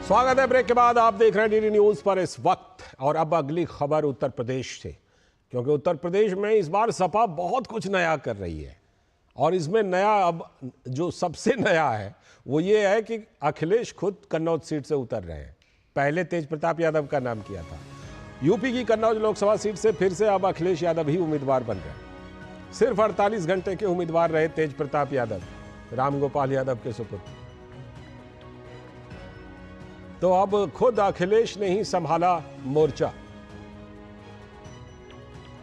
स्वागत है। ब्रेक के बाद आप देख रहे हैं डीडी न्यूज पर इस वक्त। और अब अगली खबर उत्तर प्रदेश से, क्योंकि उत्तर प्रदेश में इस बार सपा बहुत कुछ नया कर रही है। और इसमें नया, अब जो सबसे नया है वो ये है कि अखिलेश खुद कन्नौज सीट से उतर रहे हैं। पहले तेज प्रताप यादव का नाम किया था। यूपी की कन्नौज लोकसभा सीट से फिर से अब अखिलेश यादव ही उम्मीदवार बन गए। सिर्फ 48 घंटे के उम्मीदवार रहे तेज प्रताप यादव, रामगोपाल यादव के सुपुत्र। तो अब खुद अखिलेश ने ही संभाला मोर्चा।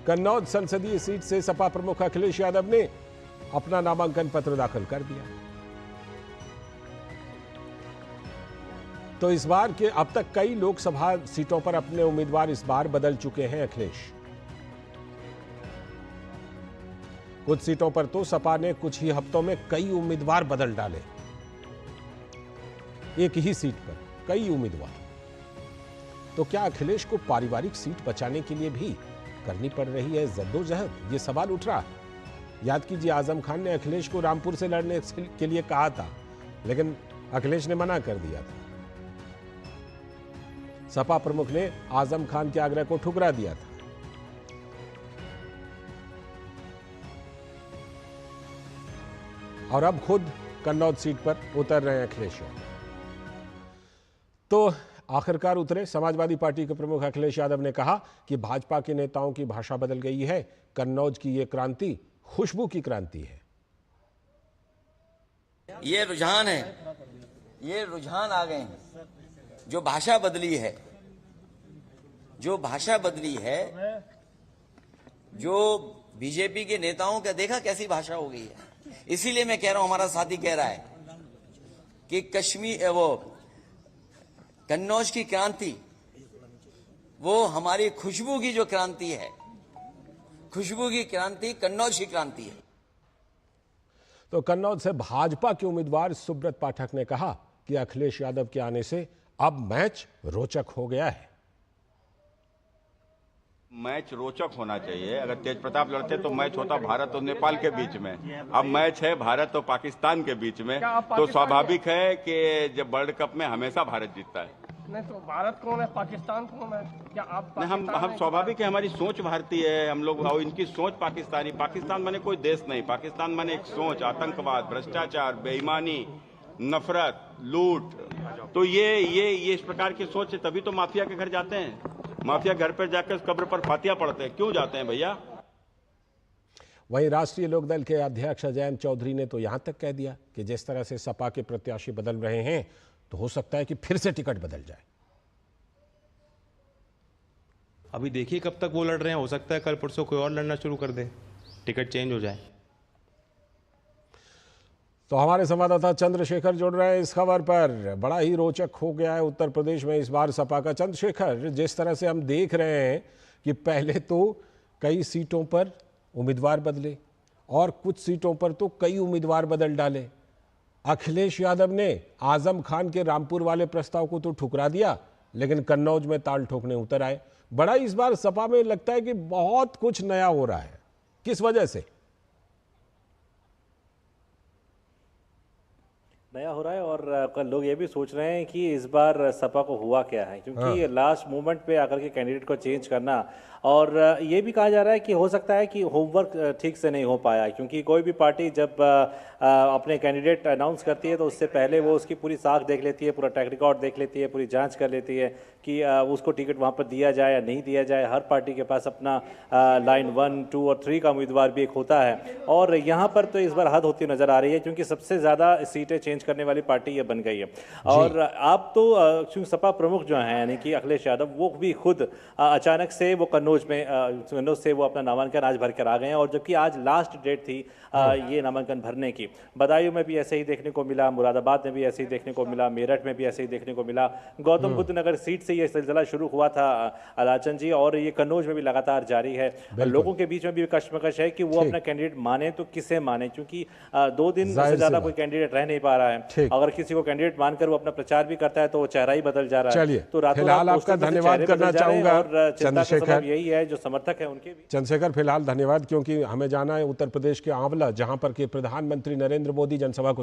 कन्नौज संसदीय सीट से सपा प्रमुख अखिलेश यादव ने अपना नामांकन पत्र दाखिल कर दिया। तो इस बार के अब तक कई लोकसभा सीटों पर अपने उम्मीदवार इस बार बदल चुके हैं अखिलेश। कुछ सीटों पर तो सपा ने कुछ ही हफ्तों में कई उम्मीदवार बदल डाले। एक ही सीट पर कई उम्मीदवार। तो क्या अखिलेश को पारिवारिक सीट बचाने के लिए भी करनी पड़ रही है जद्दोजहद? ये सवाल उठ रहा है। याद कीजिए, आजम खान ने अखिलेश को रामपुर से लड़ने के लिए कहा था, लेकिन अखिलेश ने मना कर दिया था। सपा प्रमुख ने आजम खान के आग्रह को ठुकरा दिया था। और अब खुद कन्नौज सीट पर उतर रहे हैं अखिलेश यादव। तो आखिरकार उतरे। समाजवादी पार्टी के प्रमुख अखिलेश यादव ने कहा कि भाजपा के नेताओं की भाषा बदल गई है। कन्नौज की ये क्रांति खुशबू की क्रांति है। ये रुझान है, ये रुझान आ गए हैं। जो भाषा बदली है, जो भाषा बदली है, जो बीजेपी के नेताओं का देखा कैसी भाषा हो गई है। इसीलिए मैं कह रहा हूं, हमारा साथी कह रहा है कि कश्मीर, वो कन्नौज की क्रांति, वो हमारी खुशबू की जो क्रांति है, खुशबू की क्रांति कन्नौज की क्रांति है। तो कन्नौज से भाजपा के उम्मीदवार सुब्रत पाठक ने कहा कि अखिलेश यादव के आने से अब मैच रोचक हो गया है। मैच रोचक होना चाहिए। अगर तेज प्रताप लड़ते तो मैच होता भारत और नेपाल के बीच में। अब मैच है भारत और पाकिस्तान के बीच में। तो स्वाभाविक है कि जब वर्ल्ड कप में हमेशा भारत जीतता है। नहीं तो भारत कौन है, पाकिस्तान कौन है? क्या आप हम स्वाभाविक है, हमारी सोच भारतीय है हम लोग, और इनकी सोच पाकिस्तानी। पाकिस्तान माने कोई देश नहीं, पाकिस्तान माने एक सोच, आतंकवाद, भ्रष्टाचार, बेईमानी, नफरत, लूट। तो ये इस प्रकार की सोच है, तभी तो माफिया के घर जाते हैं। माफिया घर पर जाकर कब्र पर फातिया पढ़ते हैं। क्यों जाते हैं भैया? वहीं राष्ट्रीय लोकदल के अध्यक्ष अजय चौधरी ने तो यहां तक कह दिया कि जिस तरह से सपा के प्रत्याशी बदल रहे हैं, तो हो सकता है कि फिर से टिकट बदल जाए। अभी देखिए कब तक वो लड़ रहे हैं। हो सकता है कल परसों कोई और लड़ना शुरू कर दे, टिकट चेंज हो जाए। तो हमारे संवाददाता चंद्रशेखर जुड़ रहे हैं इस खबर पर। बड़ा ही रोचक हो गया है उत्तर प्रदेश में इस बार सपा का। चंद्रशेखर, जिस तरह से हम देख रहे हैं कि पहले तो कई सीटों पर उम्मीदवार बदले और कुछ सीटों पर तो कई उम्मीदवार बदल डाले। अखिलेश यादव ने आजम खान के रामपुर वाले प्रस्ताव को तो ठुकरा दिया, लेकिन कन्नौज में ताल ठोकने उतर आए। बड़ा इस बार सपा में लगता है कि बहुत कुछ नया हो रहा है। किस वजह से नया हो रहा है? और लोग ये भी सोच रहे हैं कि इस बार सपा को हुआ क्या है, क्योंकि लास्ट मोमेंट पे आकर के कैंडिडेट को चेंज करना। और ये भी कहा जा रहा है कि हो सकता है कि होमवर्क ठीक से नहीं हो पाया, क्योंकि कोई भी पार्टी जब अपने कैंडिडेट अनाउंस करती है तो उससे पहले वो उसकी पूरी साख देख लेती है, पूरा ट्रैक रिकॉर्ड देख लेती है, पूरी जांच कर लेती है कि उसको टिकट वहाँ पर दिया जाए या नहीं दिया जाए। हर पार्टी के पास अपना लाइन 1, 2 और 3 का उम्मीदवार भी एक होता है। और यहाँ पर तो इस बार हद होती नजर आ रही है, क्योंकि सबसे ज़्यादा सीटें चेंज करने वाली पार्टी ये बन गई है। और आप तो सपा प्रमुख जो हैं, यानी कि अखिलेश यादव, वो भी खुद अचानक से वो कन्नौज से वो अपना नामांकन आज भर कर आ गए हैं। और जबकि आज लास्ट डेट थी ये नामांकन भरने की। बदायूं में भी ऐसे ही देखने को मिला, मुरादाबाद में भी ऐसे ही देखने को मिला, मेरठ में भी ऐसे ही देखने को मिला। गौतम बुद्ध नगर सीट से ये सिलसिला शुरू हुआ था अलाचन जी, और ये कन्नौज में भी लगातार जारी है। लोगों के बीच में भी कश्मकश है कि वो अपना कैंडिडेट माने तो किसे माने, क्योंकि 2 दिन से ज्यादा कोई कैंडिडेट रह नहीं पा रहा है। अगर किसी को कैंडिडेट मानकर वो अपना प्रचार भी करता है तो वो चेहरा ही बदल जा रहा है। तो फिलहाल आपका धन्यवाद करना चाहूंगा चंद्रशेखर। यही है जो समर्थक है उनके भी। चंद्रशेखर, फिलहाल धन्यवाद, क्योंकि हमें जाना है उत्तर प्रदेश के आंवला, जहां पर के प्रधानमंत्री नरेंद्र मोदी जनसभा को